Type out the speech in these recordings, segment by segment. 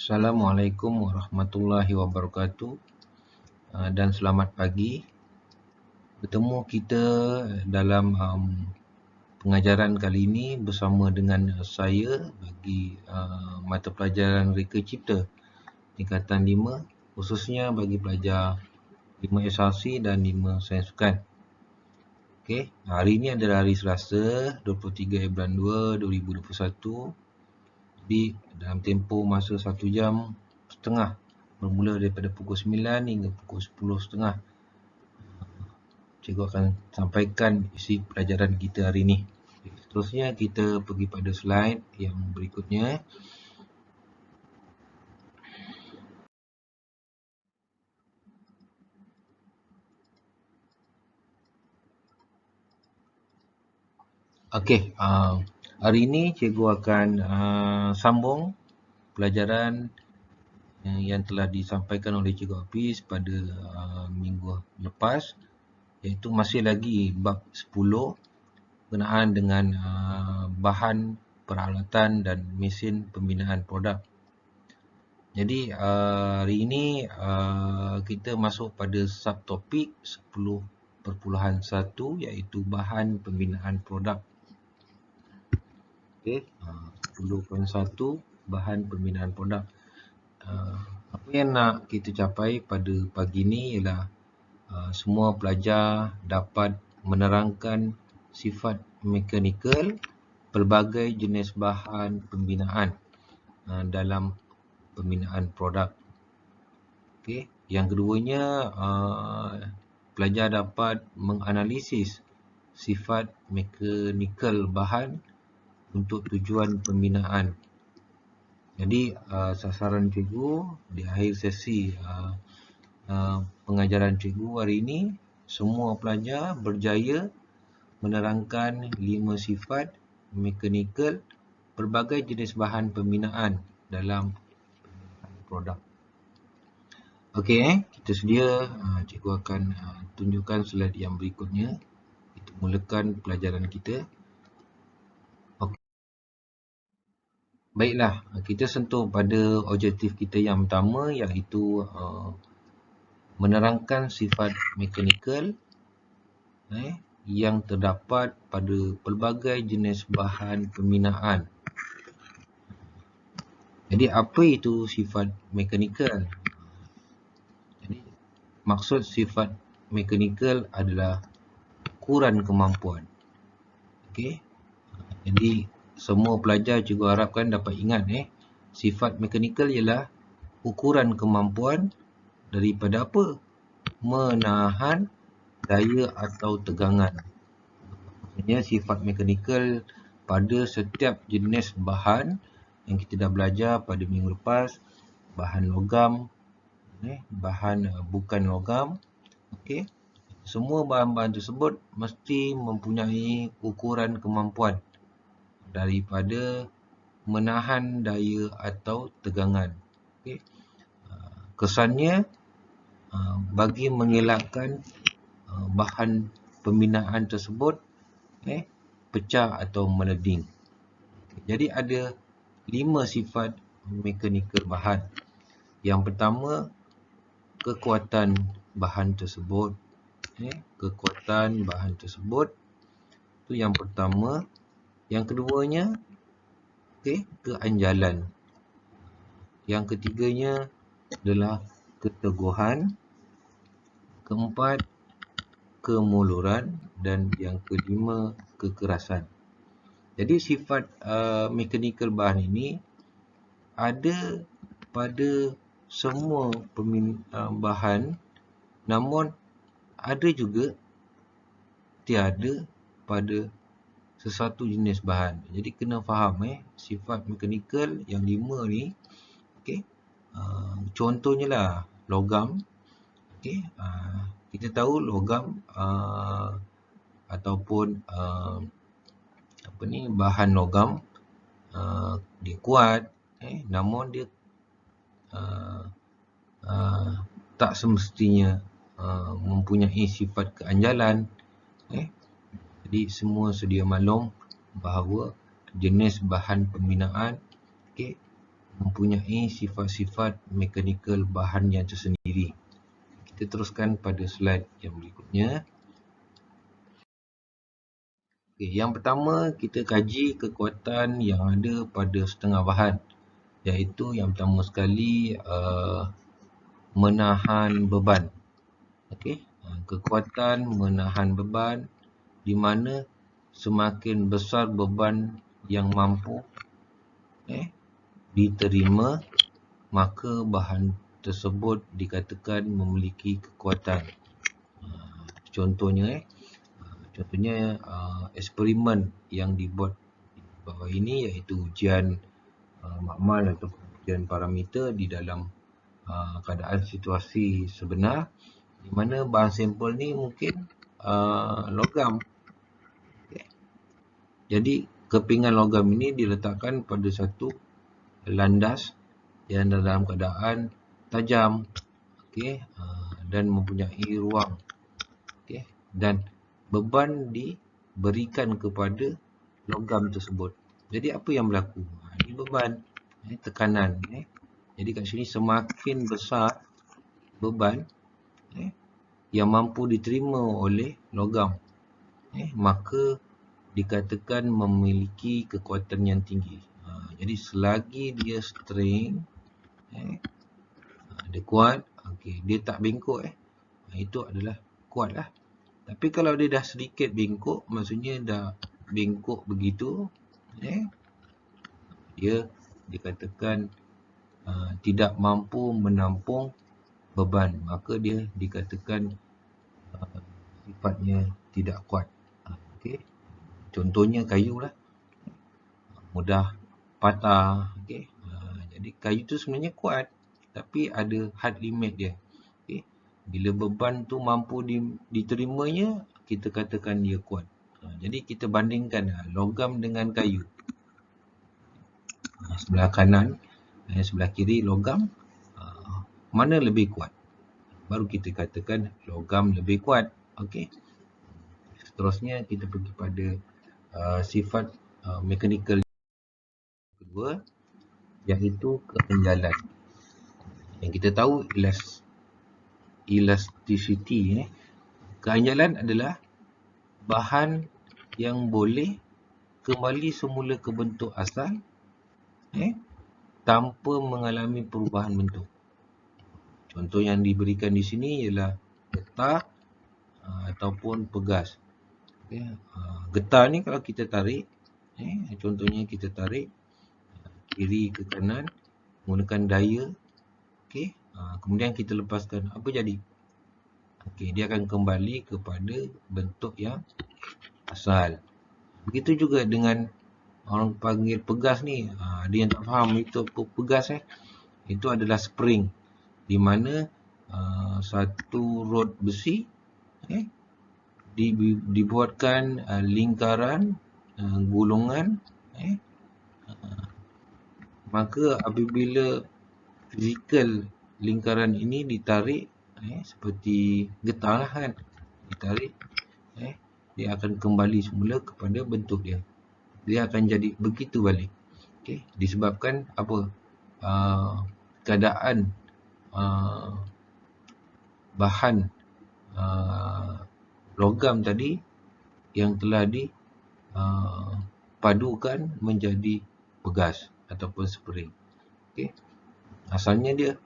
Assalamualaikum warahmatullahi wabarakatuh, dan selamat pagi. Bertemu kita dalam pengajaran kali ini bersama dengan saya bagi mata pelajaran Reka Cipta tingkatan 5, khususnya bagi pelajar 5 SRC dan 5 Sains Sukan. Okey, hari ini adalah hari Selasa 23 bulan 2 2021. Jadi dalam tempoh masa 1 jam setengah bermula daripada pukul 9 hingga pukul 10.30, cikgu akan sampaikan isi pelajaran kita hari ini. Seterusnya kita pergi pada slide yang berikutnya. Okey, hari ini cikgu akan sambung pelajaran yang telah disampaikan oleh Cikgu Hafiz pada minggu lepas, iaitu masih lagi bab 10 berkenaan dengan bahan, peralatan dan mesin pembinaan produk. Jadi hari ini kita masuk pada subtopik 10.1 iaitu bahan pembinaan produk. Okey, 10.1 bahan pembinaan produk. Apa yang nak kita capai pada pagi ini ialah semua pelajar dapat menerangkan sifat mekanikal pelbagai jenis bahan pembinaan dalam pembinaan produk. Okey, yang keduanya pelajar dapat menganalisis sifat mekanikal bahan untuk tujuan pembinaan. Jadi sasaran cikgu di akhir sesi pengajaran cikgu hari ini, semua pelajar berjaya menerangkan 5 sifat mekanikal pelbagai jenis bahan pembinaan dalam produk. Okey, kita sedia. Cikgu akan tunjukkan slide yang berikutnya. Kita mulakan pelajaran kita. Okey. Baiklah, kita sentuh pada objektif kita yang pertama, iaitu menerangkan sifat mekanikal yang terdapat pada pelbagai jenis bahan pembinaan. Jadi apa itu sifat mekanikal? Jadi maksud sifat mekanikal adalah ukuran kemampuan. Okey. Jadi semua pelajar cikgu harapkan dapat ingat sifat mekanikal ialah ukuran kemampuan daripada apa? Menahan daya atau tegangan. Maksudnya sifat mekanikal pada setiap jenis bahan yang kita dah belajar pada minggu lepas, bahan logam, bahan bukan logam. Okey. Semua bahan-bahan tersebut mesti mempunyai ukuran kemampuan daripada menahan daya atau tegangan. Okey. Kesannya bagi mengelakkan bahan pembinaan tersebut pecah atau meleding. Jadi ada 5 sifat mekanikal bahan. Yang pertama, kekuatan bahan tersebut. Kekuatan bahan tersebut itu yang pertama. Yang keduanya, keanjalan. Yang ketiganya adalah keteguhan. Keempat, kemuluran. Dan yang kelima, kekerasan. Jadi sifat mekanikal bahan ini ada pada semua bahan, namun ada juga tiada pada sesuatu jenis bahan. Jadi kena faham sifat mekanikal yang 5 ni. Okey. Contohnya lah logam. Okey. Kita tahu logam ataupun bahan logam dia kuat, namun dia tak semestinya mempunyai sifat keanjalan. Jadi semua sedia maklum bahawa jenis bahan pembinaan mempunyai sifat-sifat mekanikal bahan yang tersendiri. Kita teruskan pada slide yang berikutnya. Okay, yang pertama, kita kaji kekuatan yang ada pada setengah bahan, iaitu yang pertama sekali menahan beban. Okay. Kekuatan menahan beban, di mana semakin besar beban yang mampu diterima, maka bahan tersebut dikatakan memiliki kekuatan. Contohnya eksperimen yang dibuat di bawah ini, iaitu ujian makmal atau ujian parameter di dalam keadaan situasi sebenar, di mana bahan sampel ni mungkin logam. Okay. Jadi kepingan logam ini diletakkan pada satu landas yang dalam keadaan tajam, okay, dan mempunyai ruang, okay, dan beban diberikan kepada logam tersebut. Jadi apa yang berlaku? Ini beban, tekanan. Jadi kat sini semakin besar beban yang mampu diterima oleh logam, maka dikatakan memiliki kekuatan yang tinggi. Jadi selagi dia string, dia kuat, okay, dia tak bengkok, itu adalah kuat lah. Tapi kalau dia dah sedikit bengkok, maksudnya dah bengkok begitu, dia dikatakan tidak mampu menampung beban, maka dia dikatakan sifatnya tidak kuat. Okay. Contohnya kayu lah, mudah patah. Okay. Jadi kayu tu sebenarnya kuat, tapi ada hard limit dia. Okay. Bila beban tu mampu diterimanya, kita katakan dia kuat. Jadi kita bandingkan logam dengan kayu. Sebelah kanan dan sebelah kiri logam, mana lebih kuat? Baru kita katakan logam lebih kuat. Okey. Seterusnya kita pergi pada sifat mekanikal kedua, iaitu keanjalan. Yang kita tahu elasticity. Keanjalan adalah bahan yang boleh kembali semula ke bentuk asal tanpa mengalami perubahan bentuk. Contoh yang diberikan di sini ialah getah ataupun pegas. Okay. Getah ni kalau kita tarik, contohnya kita tarik kiri ke kanan menggunakan daya, okay. Kemudian kita lepaskan, apa jadi? Okay, dia akan kembali kepada bentuk yang asal. Begitu juga dengan orang panggil pegas ni. Ada yang tak faham itu apa pegas. Itu adalah spring, di mana satu rod besi dibuatkan lingkaran gulungan, maka apabila fizikal lingkaran ini ditarik, seperti getah lah kan, ditarik, dia akan kembali semula kepada bentuk dia. Dia akan jadi begitu balik. Okay. Disebabkan apa? Keadaan bahan logam tadi yang telah dipadukan menjadi pegas ataupun spring. Okay. Asalnya dia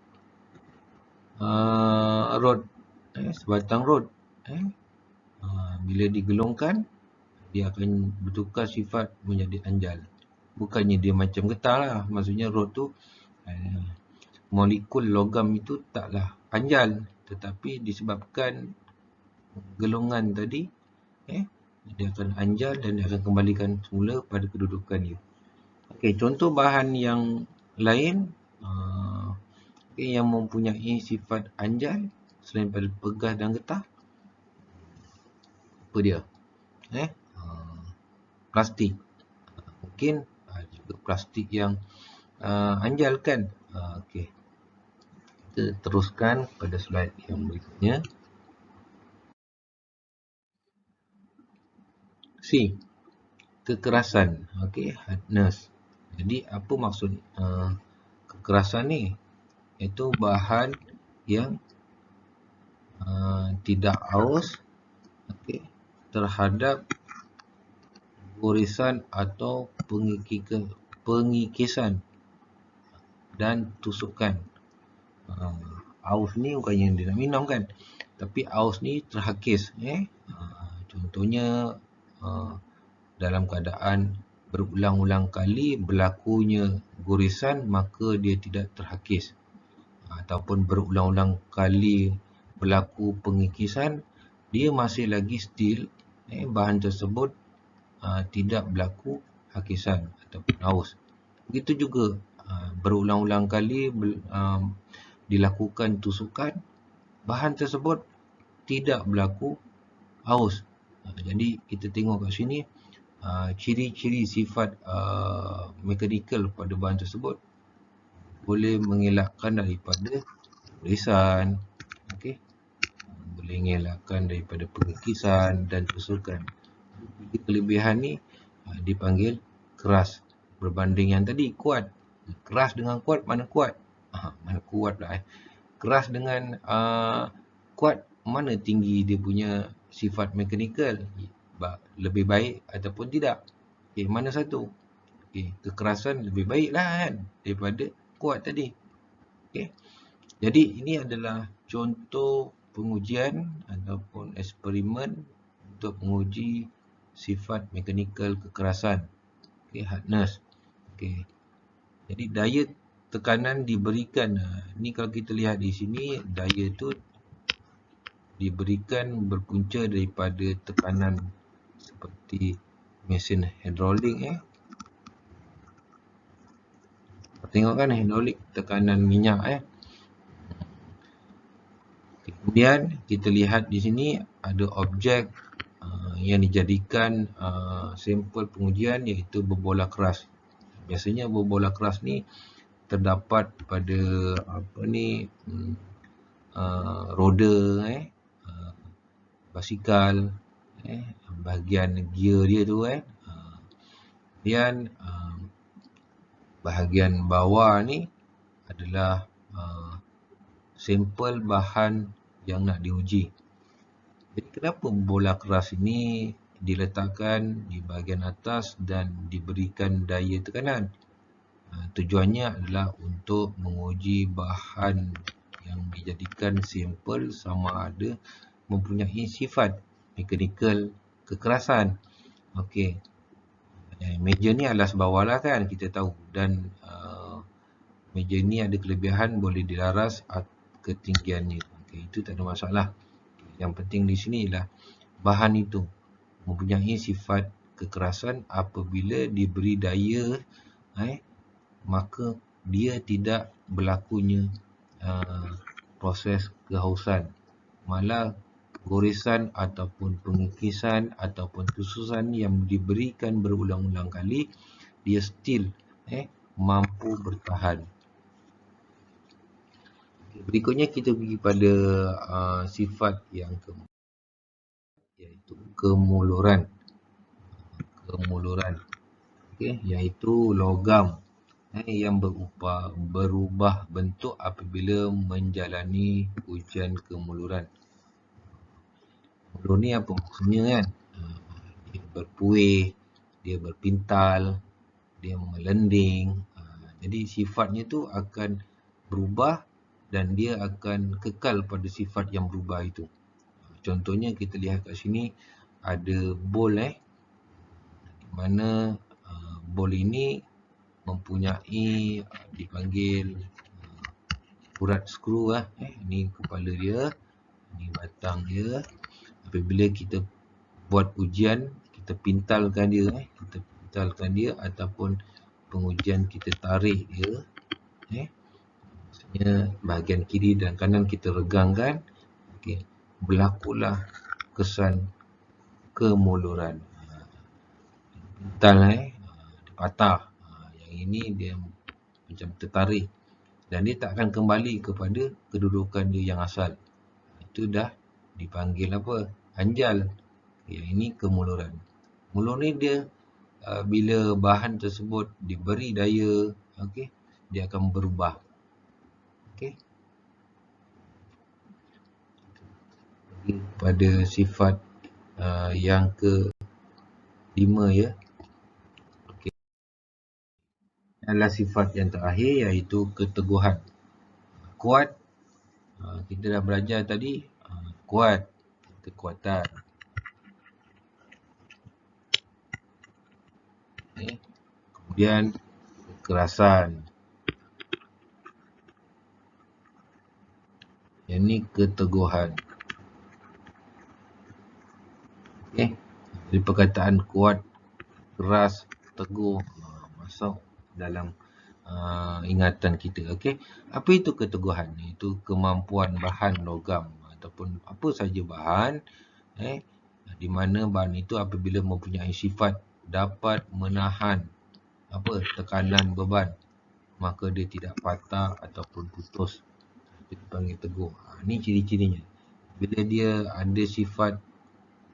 rod, sebatang rod. Bila digelongkan, dia akan bertukar sifat menjadi anjal. Bukannya dia macam getah lah. Maksudnya rod tu, molekul logam itu taklah anjal, tetapi disebabkan gelongan tadi, dia akan anjal dan dia akan kembalikan semula pada kedudukan dia. Okey, contoh bahan yang lain yang mempunyai sifat anjal selain pada pegas dan getah, apa dia? Plastik. Mungkin juga plastik yang anjal kan. Okey. Kita teruskan pada slide yang berikutnya. C. Kekerasan. Okey, hardness. Jadi apa maksud kekerasan ni, iaitu bahan yang tidak aus, okey, terhadap gorisan atau pengikisan dan tusukan. Aus ni bukannya dia nak minum kan, tapi aus ni terhakis. Contohnya dalam keadaan berulang-ulang kali berlakunya gorisan, maka dia tidak terhakis. Ataupun berulang-ulang kali berlaku pengikisan, dia masih lagi still bahan tersebut tidak berlaku hakisan ataupun aus. Begitu juga berulang-ulang kali dilakukan tusukan, bahan tersebut tidak berlaku aus. Jadi kita tengok kat sini ciri-ciri sifat mekanikal pada bahan tersebut boleh mengelakkan daripada gorisan, okey, boleh mengelakkan daripada pengikisan dan tusukan. Kelebihan ni dipanggil keras, berbanding yang tadi kuat. Keras dengan kuat, mana kuat? Mana kuat pula Keras dengan kuat, mana tinggi dia punya sifat mekanikal? Lebih baik ataupun tidak? Mana satu? Kekerasan lebih baik lah kan daripada kuat tadi. Jadi ini adalah contoh pengujian ataupun eksperimen untuk menguji sifat mekanikal kekerasan, hardness. Jadi daya tekanan diberikan. Ni kalau kita lihat di sini, daya tu diberikan berpunca daripada tekanan seperti mesin hidrolik. Tengok kan hidrolik, tekanan minyak. Kemudian kita lihat di sini ada objek yang dijadikan sampel pengujian, iaitu berbola keras. Biasanya berbola keras ni terdapat pada roda basikal, bahagian gear dia tu. Kemudian bahagian bawah ni adalah sampel bahan yang nak diuji. Jadi kenapa bola keras ini diletakkan di bahagian atas dan diberikan daya tekanan? Tujuannya adalah untuk menguji bahan yang dijadikan sampel sama ada mempunyai sifat mekanikal kekerasan. Meja ni alas bawah lah kan, kita tahu. Dan meja ni ada kelebihan boleh dilaras ketinggiannya. Itu tak ada masalah. Yang penting di sini ialah bahan itu mempunyai sifat kekerasan. Apabila diberi daya, maka dia tidak berlakunya proses kehausan. Malah gorisan ataupun pengikisan ataupun tusukan yang diberikan berulang-ulang kali, dia still mampu bertahan. Berikutnya kita pergi pada sifat yang keempat, iaitu kemuluran. Iaitu logam yang berubah bentuk apabila menjalani ujian kemuluran. Mulur ni apa maksudnya kan? Dia berpuih, dia berpintal, dia melending. Jadi sifatnya tu akan berubah dan dia akan kekal pada sifat yang berubah itu. Contohnya kita lihat kat sini ada bol di mana bol ini mempunyai dipanggil urat skru. Ini kepala dia, ini batang dia. Apabila kita buat ujian, kita pintalkan dia, ataupun pengujian kita tarik dia, maksudnya bahagian kiri dan kanan kita regangkan, berlakulah kesan kemuluran. Pintal, dia patah. Yang ini dia macam tertarik dan dia tak akan kembali kepada kedudukan dia yang asal. Itu dah dipanggil apa? Anjal. Yang ini kemuluran. Mulur ni dia bila bahan tersebut diberi daya, dia akan berubah. Okey. Pada sifat yang ke-5 ya. Okey. Adalah sifat yang terakhir iaitu keteguhan. Kuat, kita dah belajar tadi, kuat, kekuatan. Okay. Kemudian kekerasan. Yang ni keteguhan. Okay. Jadi perkataan kuat, keras, teguh masuk dalam ingatan kita. Okey. Apa itu keteguhan? Itu kemampuan bahan logam ataupun apa saja bahan di mana bahan itu apabila mempunyai sifat dapat menahan tekanan beban, maka dia tidak patah ataupun putus. Kita panggil teguh. Ni ciri-cirinya. Bila dia ada sifat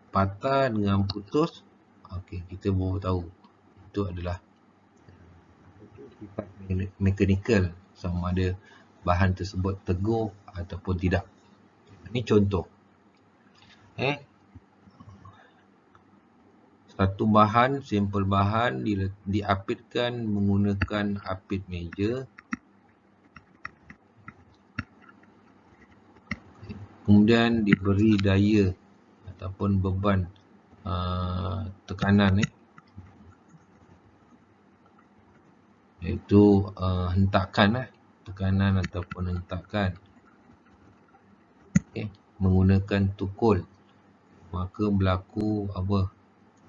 patah dengan putus, okey, kita baru tahu itu adalah sifat mekanikal, sama ada bahan tersebut teguh ataupun tidak. Ini contoh. Satu bahan, sampel bahan diapitkan menggunakan apit meja. Kemudian diberi daya ataupun beban tekanan iaitu hentakan tekanan ataupun hentakan menggunakan tukul, maka berlaku apa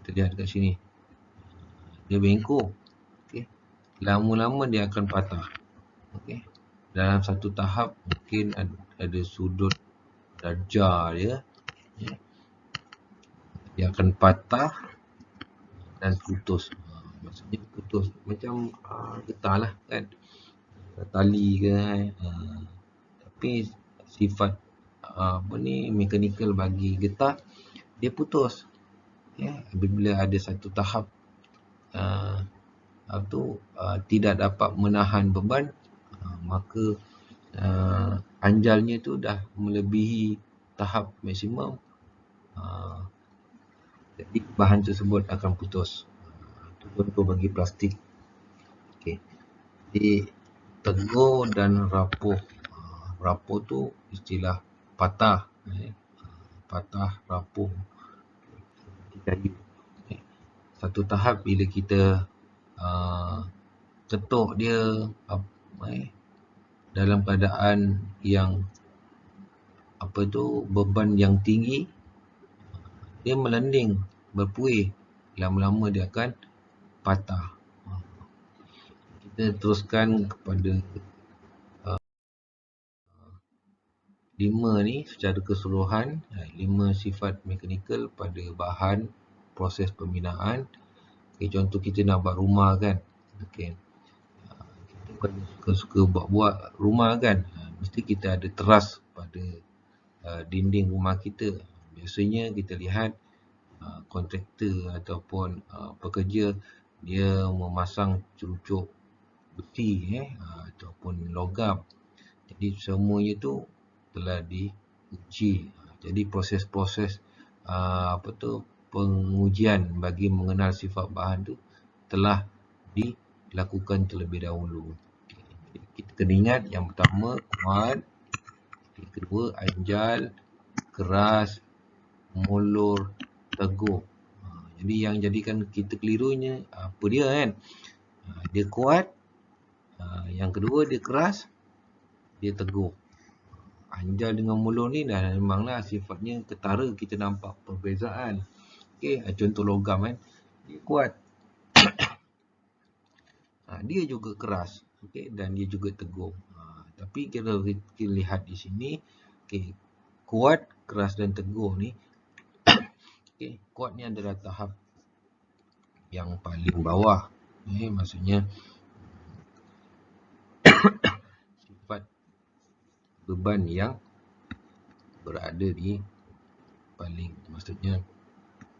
kita lihat kat sini, dia bengkok. Lama-lama dia akan patah. Dalam satu tahap mungkin ada sudut darjah dia akan patah dan putus. Maksudnya putus macam getah lah kan, tali ke tapi sifat mekanikal bagi getah, dia putus apabila ada satu tahap tidak dapat menahan beban, maka anjalnya tu dah melebihi tahap maksimum, jadi bahan tersebut akan putus. Itu contoh bagi plastik. Okey. Jadi teguh dan rapuh. Rapuh tu istilah patah, patah, rapuh, kayu. Satu tahap bila kita ketuk dia dalam keadaan yang beban yang tinggi, dia melending, berpuih, lama-lama dia akan patah. Kita teruskan kepada 5 ni secara keseluruhan, 5 sifat mekanikal pada bahan proses pembinaan. Contoh kita nak buat rumah kan, kita bukan suka buat rumah kan, mesti kita ada teras pada dinding rumah kita. Biasanya kita lihat kontraktor ataupun pekerja, dia memasang cerucuk besi ataupun logam. Jadi semuanya tu telah diuji. Jadi proses-proses pengujian bagi mengenal sifat bahan tu telah dilakukan terlebih dahulu. Kita kena ingat yang pertama kuat, yang kedua anjal, keras, mulur, teguh. Jadi yang jadikan kita kelirunya apa dia kan? Dia kuat, yang kedua dia keras, dia teguh. Anjal dengan mulur ni dah memanglah sifatnya ketara, kita nampak perbezaan. Contoh logam kan, dia kuat, dia juga keras, dan dia juga teguh. Tapi kita lihat di sini, kuat, keras dan teguh ni, kuat ni adalah tahap yang paling bawah. Maksudnya sifat beban yang berada di paling, maksudnya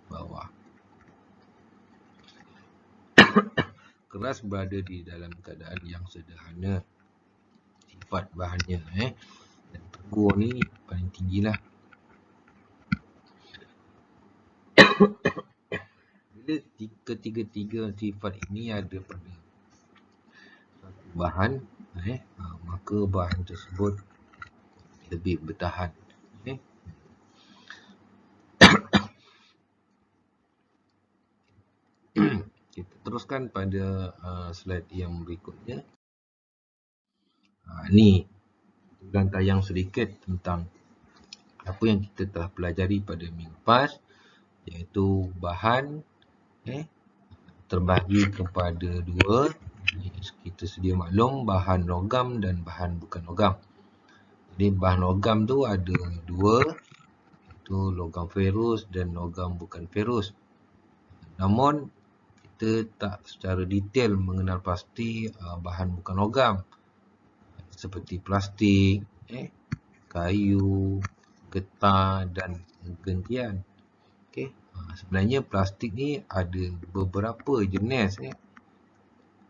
bawah. keras berada di dalam keadaan yang sederhana sifat bahannya. Dan tegur ni paling tinggilah. Bila ketiga-tiga sifat ini ada pada satu bahan, maka bahan tersebut lebih bertahan. Kita teruskan pada slide yang berikutnya. Ni dan tayang sedikit tentang apa yang kita telah pelajari pada minggu lepas, iaitu bahan terbahagi kepada dua. Kita sedia maklum bahan logam dan bahan bukan logam. Jadi bahan logam tu ada dua, iaitu logam ferus dan logam bukan ferus. Namun kita tak secara detail mengenal pasti bahan bukan logam seperti plastik, kayu, getah dan gentian. Sebenarnya plastik ni ada beberapa jenis.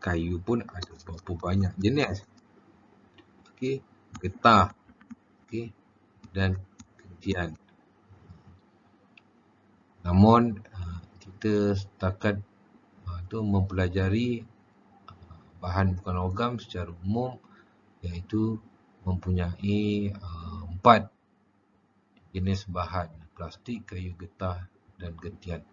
Kayu pun ada berapa banyak jenis. Getah dan gentian. Namun kita setakat tu mempelajari bahan bukan logam secara umum, iaitu mempunyai 4 jenis bahan: plastik, kayu, getah dan gentian.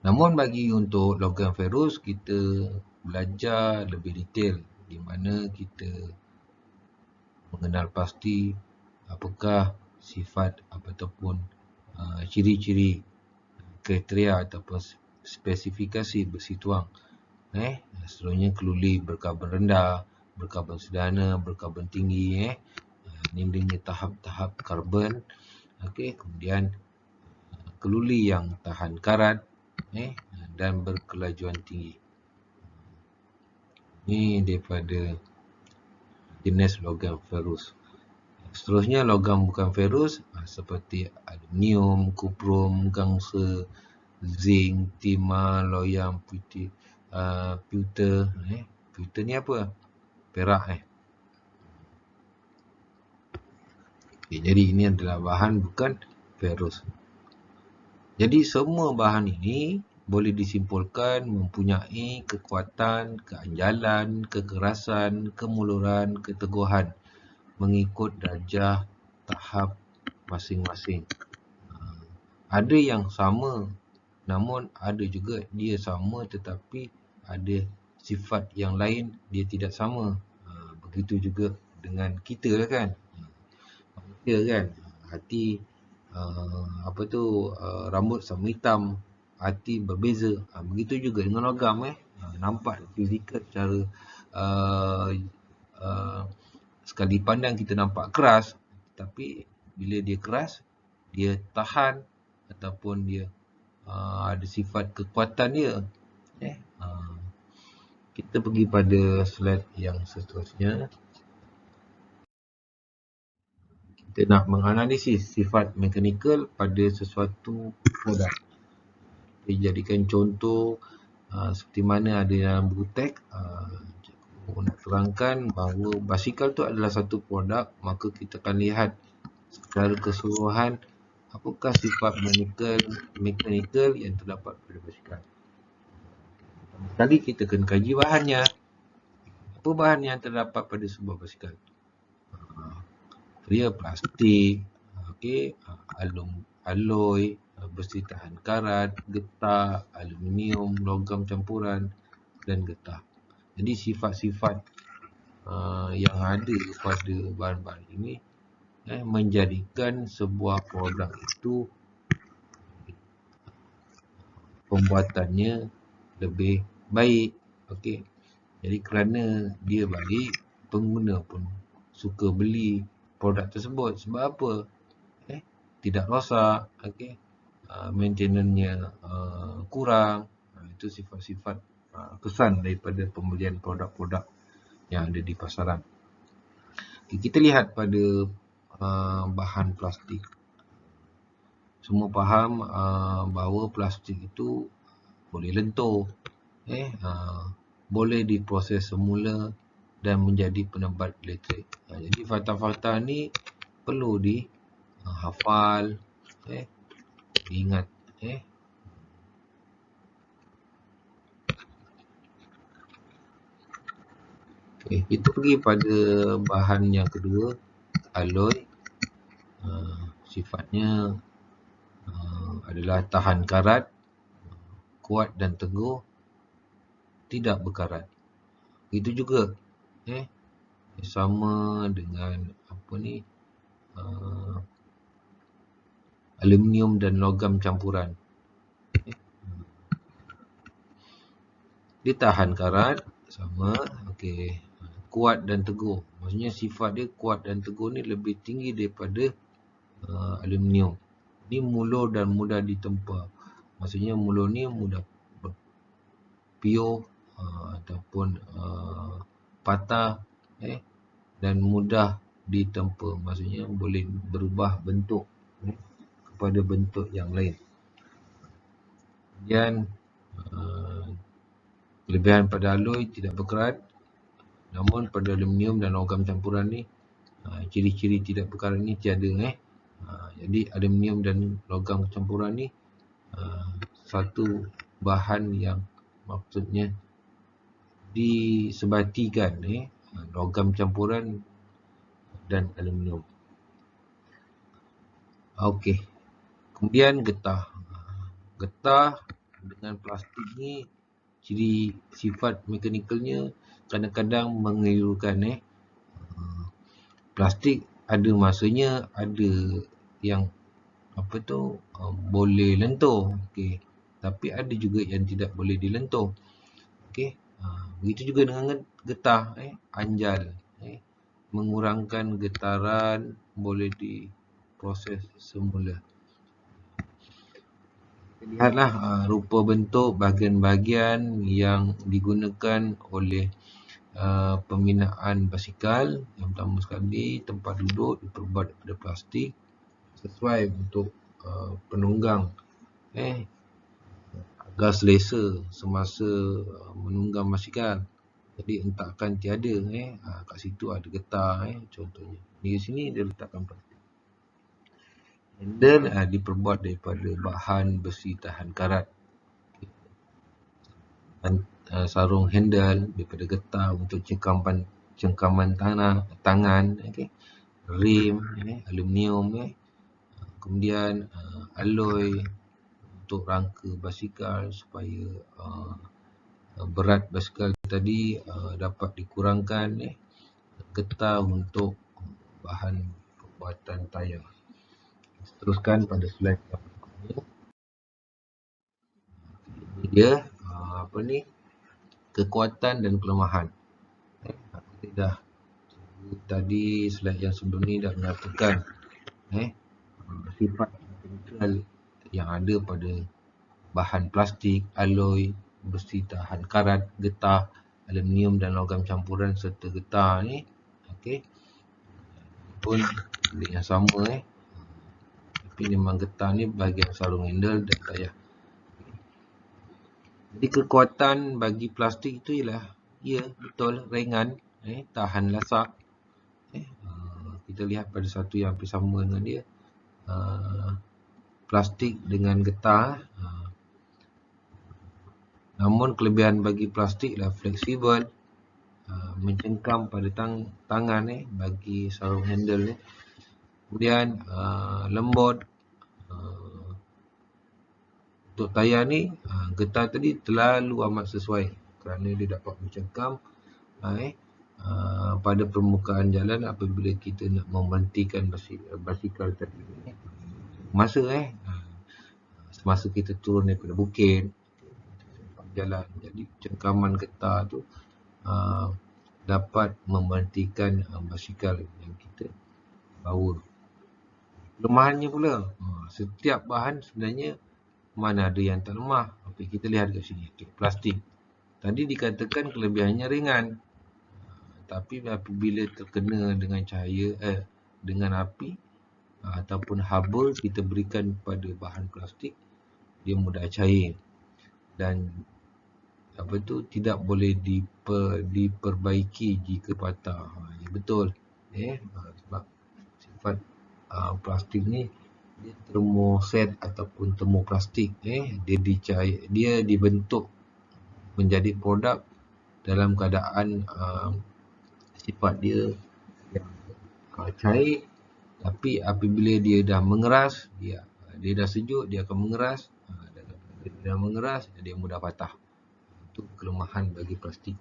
Namun bagi untuk logam ferus, kita belajar lebih detail, di mana kita mengenal pasti apakah sifat ataupun ciri-ciri, kriteria ataupun spesifikasi besi tuang. Seterusnya keluli berkarbon rendah, berkarbon sederhana, berkarbon tinggi. Ini dengan tahap-tahap karbon. Kemudian keluli yang tahan karat dan berkelajuan tinggi. Ini daripada jenis logam ferus. Seterusnya logam bukan ferus seperti aluminium, kuprum, gangsa, zinc, timah, loyang, pewter. Pewter ni apa? Perak. Jadi ini adalah bahan bukan ferus. Jadi semua bahan ini boleh disimpulkan mempunyai kekuatan, keanjalan, kekerasan, kemuluran, keteguhan mengikut darjah tahap masing-masing. Ada yang sama, namun ada juga dia sama tetapi ada sifat yang lain dia tidak sama. Begitu juga dengan kita lah kan. Manusia kan, hati rambut sama hitam, hati berbeza. Begitu juga dengan logam. Nampak fizikal secara sekali pandang kita nampak keras, tapi bila dia keras, dia tahan ataupun dia ada sifat kekuatan dia. Kita pergi pada slide yang seterusnya. Kita nak menganalisis sifat mekanikal pada sesuatu produk. Kita jadikan contoh seperti mana ada dalam buku teks. Nak terangkan bahawa basikal tu adalah satu produk, maka kita akan lihat secara keseluruhan apakah sifat mekanikal yang terdapat pada basikal. Sekali kita kena kaji bahannya. Apa bahan yang terdapat pada sebuah basikal? Dia plastik, alloy, besi tahan karat, getah, aluminium, logam campuran dan getah. Jadi sifat-sifat yang ada pada bahan-bahan ini menjadikan sebuah produk itu pembuatannya lebih baik. Jadi kerana dia baik, pengguna pun suka beli produk tersebut. Sebab apa? Tidak rosak, maintenance-nya kurang. Itu sifat-sifat kesan daripada pembelian produk-produk yang ada di pasaran. Kita lihat pada bahan plastik. Semua faham bahawa plastik itu boleh lentur. boleh diproses semula dan menjadi penebat elektrik. Jadi fakta-fakta ni perlu dihafal, diingat. Kita pergi pada bahan yang kedua, alloy. Sifatnya adalah tahan karat, kuat dan teguh, tidak berkarat. Itu juga sama dengan aluminium dan logam campuran. Dia tahan karat, sama. Kuat dan teguh. Maksudnya sifat dia kuat dan teguh ni lebih tinggi daripada aluminium. Ni mulur dan mudah ditempa. Maksudnya mulur ni mudah pure ataupun patah dan mudah ditempa. Maksudnya boleh berubah bentuk kepada bentuk yang lain. Kemudian kelebihan pada alloy tidak berkarat. Namun pada aluminium dan logam campuran ni ciri-ciri tidak berkarat ni tiada. Jadi aluminium dan logam campuran ni satu bahan yang maksudnya disebatikan logam campuran dan aluminium. Kemudian getah. Getah dengan plastik ni ciri sifat mekanikalnya kadang-kadang mengelirukan. Plastik ada masanya ada yang boleh lentur, tapi ada juga yang tidak boleh dilentur. Begitu juga dengan getah, anjal, mengurangkan getaran, boleh diproses semula. Lihatlah rupa bentuk bahagian-bahagian yang digunakan oleh pembinaan basikal. Yang pertama sekali, tempat duduk diperbuat daripada plastik sesuai untuk penunggang agar selesa semasa menunggang basikal. Jadi hentakan tiada. Kat situ ada getah contohnya. Di sini dia letakkan plastik. Handle diperbuat daripada bahan besi tahan karat. Sarung handle daripada getah untuk cengkaman tangan. Rim aluminium. Kemudian alloy untuk rangka basikal supaya berat basikal tadi dapat dikurangkan. Getah untuk bahan pembuatan tayar. Teruskan pada slide yang berikutnya. Ini dia kekuatan dan kelemahan. Tadi slide yang sebelum ni dah menyatakan sifat mekanikal yang ada pada bahan plastik, alloy, besi tahan karat, getah, aluminium dan logam campuran serta getah ni pun yang sama. Tapi memang getah ni bahagian sarung handle dan tayar. Jadi kekuatan bagi plastik itu ialah betul ringan, tahan lasak. Kita lihat pada satu yang hampir sama dengan dia, plastik dengan getah. Namun kelebihan bagi plastik ialah fleksibel, mencengkam pada tangan bagi sarung handle ni. Kemudian lembut. Untuk tayar ni, getah tadi terlalu amat sesuai kerana dia dapat mencengkam pada permukaan jalan apabila kita nak memerhentikan basikal tadi. Semasa kita turun daripada bukit, jalan. Jadi cengkaman getah tu dapat memerhentikan basikal yang kita bawa. Kelemahannya pula, setiap bahan sebenarnya mana ada yang tak lemah. Kita lihat kat sini, plastik. Tadi dikatakan kelebihannya ringan. Tapi apabila terkena dengan cahaya, dengan api ataupun haba kita berikan pada bahan plastik, dia mudah cair. Dan tidak boleh diperbaiki jika patah. Ya, betul. Sebab sifat plastik ni dia termoset ataupun termoplastik. Dia dibentuk menjadi produk dalam keadaan sifat dia yang cair, tapi apabila dia dah mengeras, dia dah sejuk, dia akan mengeras. Dia dah mengeras, dia mudah patah. Itu kelemahan bagi plastik.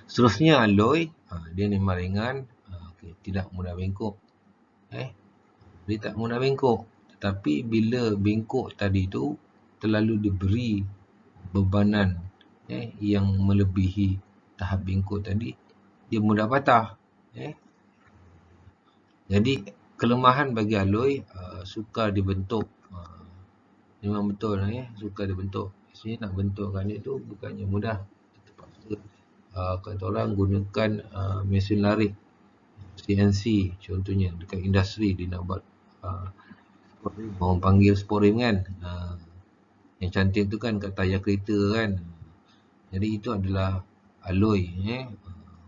Seterusnya alloy, dia memang ringan, tidak mudah bengkok. Dia tak mudah bengkok. Tetapi bila bengkok tadi tu terlalu diberi bebanan yang melebihi tahap bengkok tadi, dia mudah patah. Jadi kelemahan bagi alloy, sukar dibentuk. Memang betul, sukar dibentuk. Sebenarnya nak bentukkan dia tu bukannya mudah. Terpaksa kata orang gunakan mesin larik, CNC contohnya dekat industri dia nak buat orang panggil sporim kan. Yang cantik tu kan kat tayar kereta kan. Jadi itu adalah alloy.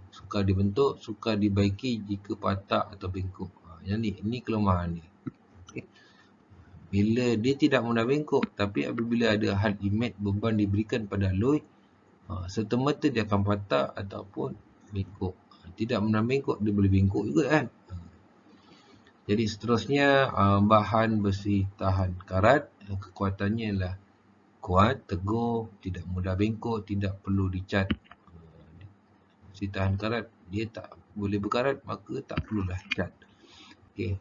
Sukar dibentuk, sukar dibaiki jika patah atau bengkok. Yang ini kelemahan dia. Bila dia tidak mudah bengkok, tapi apabila ada hal imet beban diberikan pada alloy, serta-merta dia akan patah ataupun bengkok. Tidak mudah bengkok, dia boleh bengkok juga kan. Jadi seterusnya, bahan besi tahan karat, kekuatannya ialah kuat, teguh, tidak mudah bengkok, tidak perlu dicat. Besi tahan karat, dia tak boleh berkarat, maka tak perlulah cat. Okey.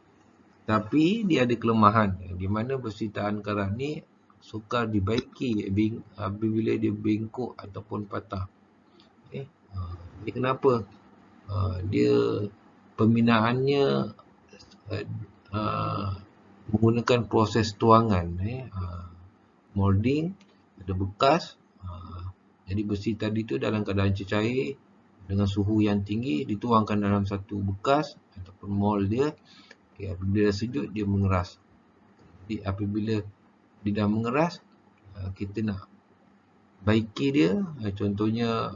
Tapi dia ada kelemahan, di mana besi tahan karat ni sukar dibaiki apabila dia bengkok ataupun patah. Dia kenapa? Dia pembinaannya menggunakan proses tuangan, molding, ada bekas. Jadi besi tadi tu dalam keadaan cecair dengan suhu yang tinggi dituangkan dalam satu bekas ataupun mold dia. Apabila dah sejuk, dia mengeras. Jadi apabila dia dah mengeras, kita nak baiki dia. Contohnya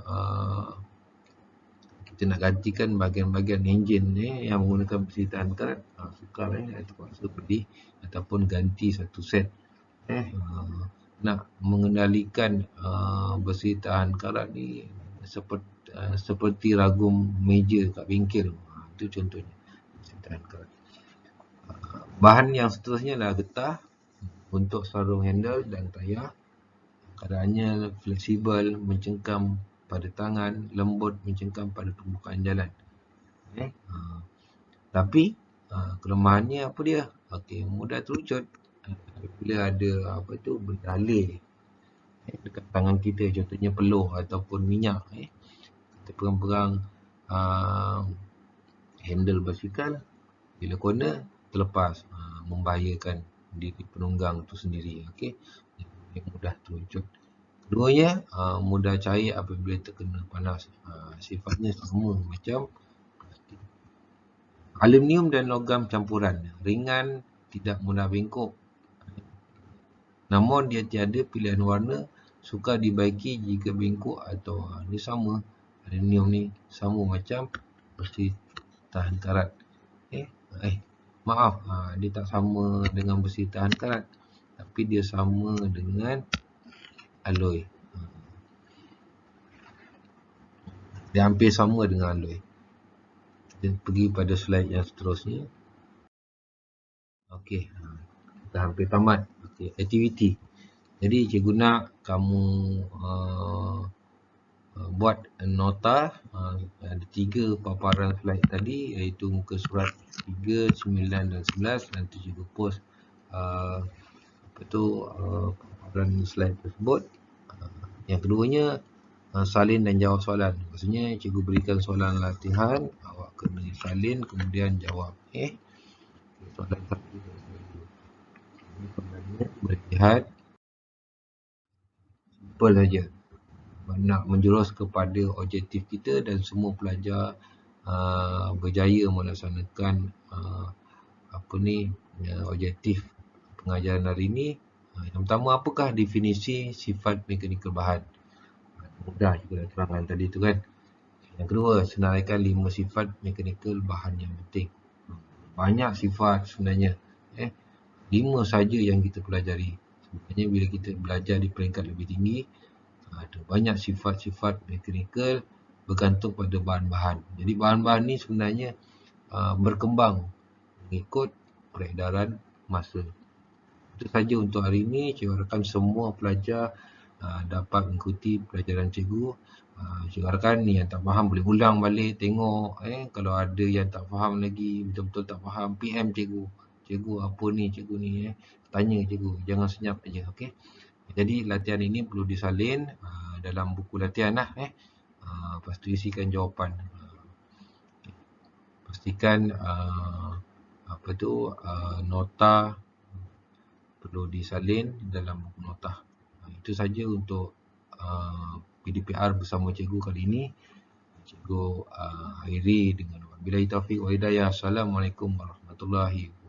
kita nak gantikan bahagian-bahagian enjin yang menggunakan besi tahan karat, sukar terpaksa beli ataupun ganti satu set. Nak mengendalikan besi tahan karat ni seperti ragum meja kat bengkel. Itu contohnya besi tahan karat. Bahan yang seterusnya adalah getah untuk sarung handle dan tayar. Keadaannya fleksibel, mencengkam pada tangan, lembut, mencengkam pada permukaan jalan. Tapi kelemahannya apa dia? Mudah terucut. Bila ada berdalih dekat tangan kita, contohnya peluh ataupun minyak, kita pegang-pegang handle basikal, bila corner terlepas, membahayakan diri penunggang tu sendiri. Mudah terucut. Keduanya, mudah cair apabila terkena panas. Sifatnya sama macam plastik. Aluminium dan logam campuran, ringan, tidak mudah bengkok. Namun dia tiada pilihan warna, sukar dibaiki jika bengkok atau dia sama. Aluminium ni sama macam besi tahan karat. Dia tak sama dengan besi tahan karat, tapi dia sama dengan alloy. Dia hampir sama dengan alloy. Kita pergi pada slide yang seterusnya. Kita hampir tamat. Aktiviti. Jadi cikgu nak kamu buat nota. Ada 3 paparan slide tadi, iaitu muka surat 3, 9 dan 11. Nanti cikgu post paparan slide tersebut. Yang keduanya, salin dan jawab soalan. Maksudnya cikgu berikan soalan latihan, awak kena salin kemudian jawab. Soalan 1 dan 2. Ini soalannya boleh lihat. Simple saja. Nak menjurus kepada objektif kita dan semua pelajar berjaya melaksanakan objektif pengajaran hari ini. Yang pertama, apakah definisi sifat mekanikal bahan? mudah juga dah terangkan tadi tu kan. Yang kedua, senaraikan 5 sifat mekanikal bahan yang penting. Banyak sifat sebenarnya. 5 saja yang kita pelajari. Sebenarnya bila kita belajar di peringkat lebih tinggi, ada banyak sifat-sifat mekanikal bergantung pada bahan-bahan. Jadi bahan-bahan ni sebenarnya berkembang mengikut peredaran masa. Itu saja untuk hari ini. Cikgu harapkan semua pelajar dapat mengikuti pelajaran cikgu. Cikgu harapkan ni yang tak faham boleh ulang balik, tengok. Kalau ada yang tak faham lagi, betul-betul tak faham, PM cikgu. Cikgu apa ni, cikgu ni. Tanya cikgu, jangan senyap aja. Okay? Jadi latihan ini perlu disalin dalam buku latihan lah. Lepas tu isikan jawapan. Pastikan nota perlu disalin dalam buku nota. Itu saja untuk PDPR bersama cikgu kali ini. Cikgu akhiri dengan wabillahi taufiq wa hidayah. Assalamualaikum warahmatullahi wabarakatuh.